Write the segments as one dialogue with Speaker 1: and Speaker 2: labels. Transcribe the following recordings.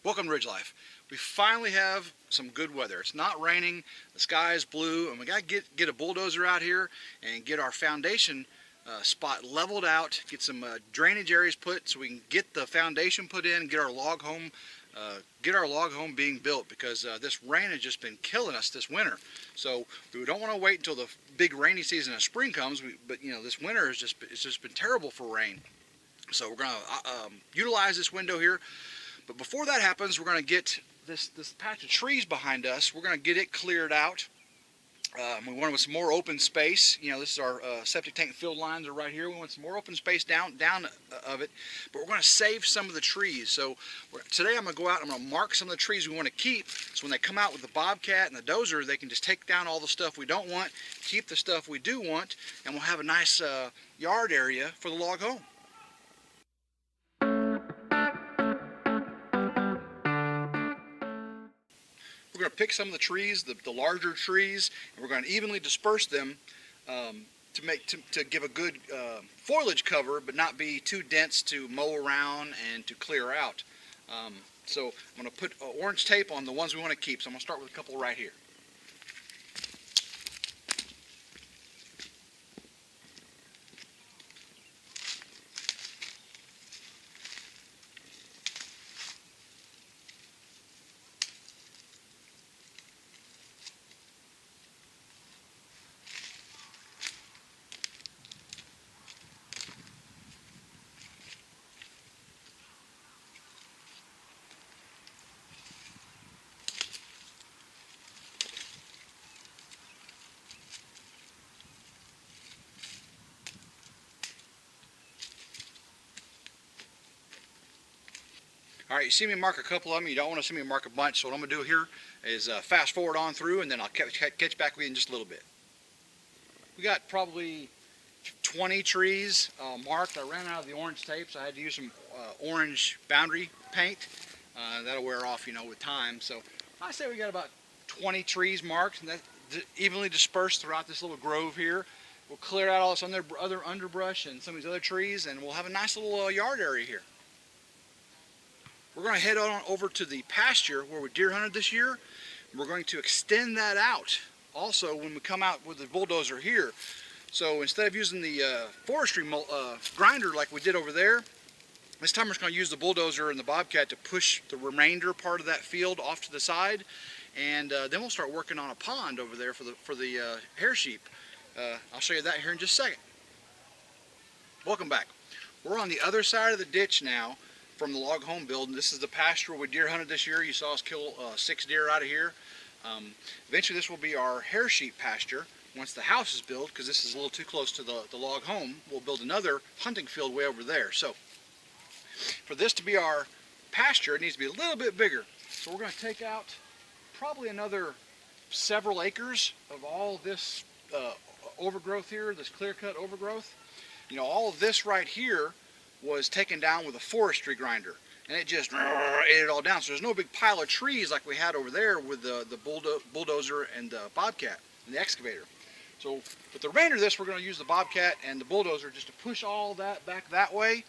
Speaker 1: Welcome to RidgeLife. We finally have some good weather. It's not raining, the sky is blue, and we got to get a bulldozer out here and get our foundation spot leveled out, get some drainage areas put so we can get the foundation put in and get our log home being built, because this rain has just been killing us this winter. So we don't want to wait until the big rainy season of spring comes, but you know, this winter it's just been terrible for rain. So we're going to utilize this window here. But before that happens, we're going to get this patch of trees behind us. We're going to get it cleared out. We want some more open space. You know, this is our septic tank field lines are right here. We want some more open space down of it. But we're going to save some of the trees. So today I'm going to go out and I'm going to mark some of the trees we want to keep. So when they come out with the bobcat and the dozer, they can just take down all the stuff we don't want, keep the stuff we do want, and we'll have a nice yard area for the log home. We're going to pick some of the trees, the larger trees, and we're going to evenly disperse them to give a good foliage cover, but not be too dense to mow around and to clear out. So I'm going to put orange tape on the ones we want to keep. So I'm going to start with a couple right here. All right, you see me mark a couple of them. You don't want to see me mark a bunch. So what I'm going to do here is fast forward on through, and then I'll catch back with you in just a little bit. We got probably 20 trees marked. I ran out of the orange tape, so I had to use some orange boundary paint. That'll wear off, you know, with time. So I say we got about 20 trees marked, and that's evenly dispersed throughout this little grove here. We'll clear out all this other underbrush and some of these other trees, and we'll have a nice little yard area here. We're going to head on over to the pasture where we deer hunted this year. We're going to extend that out also when we come out with the bulldozer here. So instead of using the forestry grinder like we did over there, this time we're just going to use the bulldozer and the bobcat to push the remainder part of that field off to the side, and then we'll start working on a pond over there for the hair sheep. I'll show you that here in just a second. Welcome back. We're on the other side of the ditch now from the log home build, and this is the pasture where we deer hunted this year. You saw us kill 6 deer out of here. Eventually this will be our hair sheep pasture once the house is built, because this is a little too close to the log home. We'll build another hunting field way over there. So for this to be our pasture, it needs to be a little bit bigger. So we're going to take out probably another several acres of all this overgrowth here, this clear-cut overgrowth. You know, all of this right here was taken down with a forestry grinder, and it just ate it all down. So there's no big pile of trees like we had over there with the bulldozer and the bobcat and the excavator. So with the remainder of this, we're going to use the bobcat and the bulldozer just to push all that back that way,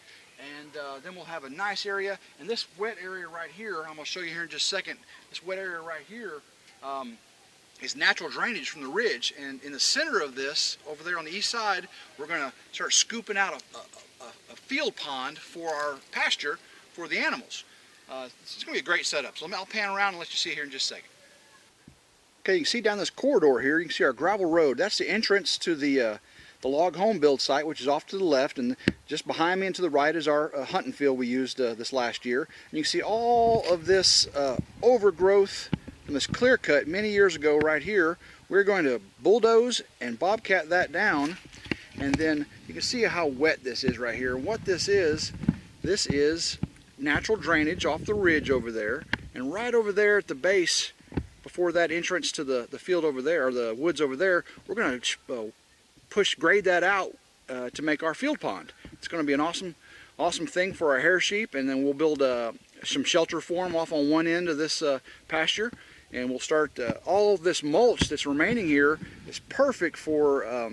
Speaker 1: and then we'll have a nice area. And this wet area right here, I'm going to show you here in just a second. This wet area right here is natural drainage from the ridge, and in the center of this, over there on the east side, we're going to start scooping out a field pond for our pasture for the animals. It's going to be a great setup. So I'll pan around and let you see here in just a second. Okay, you can see down this corridor here, you can see our gravel road. That's the entrance to the log home build site, which is off to the left, and just behind me and to the right is our hunting field we used this last year. And you can see all of this overgrowth and this clear cut many years ago right here. We're going to bulldoze and bobcat that down, and then you can see how wet this is right here. And what this is natural drainage off the ridge over there, and right over there at the base before that entrance to the field over there, or the woods over there, we're going to grade that out to make our field pond. It's going to be an awesome thing for our hair sheep, and then we'll build some shelter for them off on one end of this pasture, and we'll start all of this mulch that's remaining here is perfect for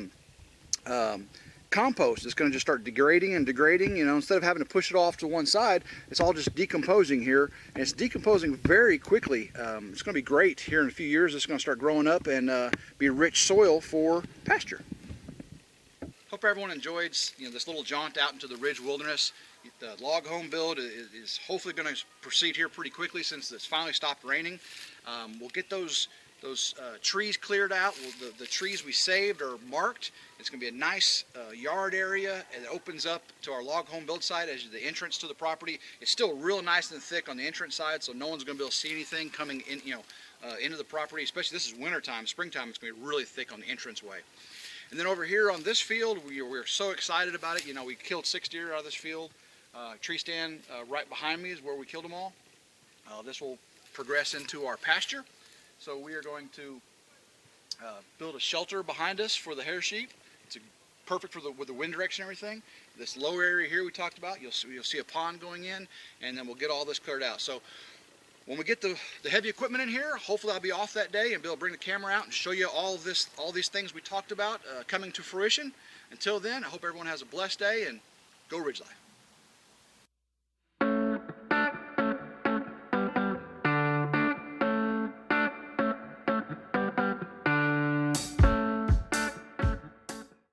Speaker 1: compost. It's going to just start degrading and degrading. You know, instead of having to push it off to one side, it's all just decomposing here, and it's decomposing very quickly. It's going to be great here in a few years. It's going to start growing up and be rich soil for pasture. Hope everyone enjoyed, this little jaunt out into the Ridge Wilderness. The log home build is hopefully going to proceed here pretty quickly since it's finally stopped raining. We'll get those trees cleared out. The trees we saved are marked. It's going to be a nice yard area, and it opens up to our log home build site as the entrance to the property. It's still real nice and thick on the entrance side, so no one's going to be able to see anything coming in, into the property. Especially this is winter time, springtime. It's going to be really thick on the entranceway. And then over here on this field, we're so excited about it. We killed 6 deer out of this field. Tree stand right behind me is where we killed them all. This will progress into our pasture. So we are going to build a shelter behind us for the hair sheep. It's perfect with the wind direction and everything. This lower area here we talked about, you'll see a pond going in, and then we'll get all this cleared out. So when we get the heavy equipment in here, hopefully I'll be off that day and be able to bring the camera out and show you all these things we talked about coming to fruition. Until then, I hope everyone has a blessed day, and go RidgeLife.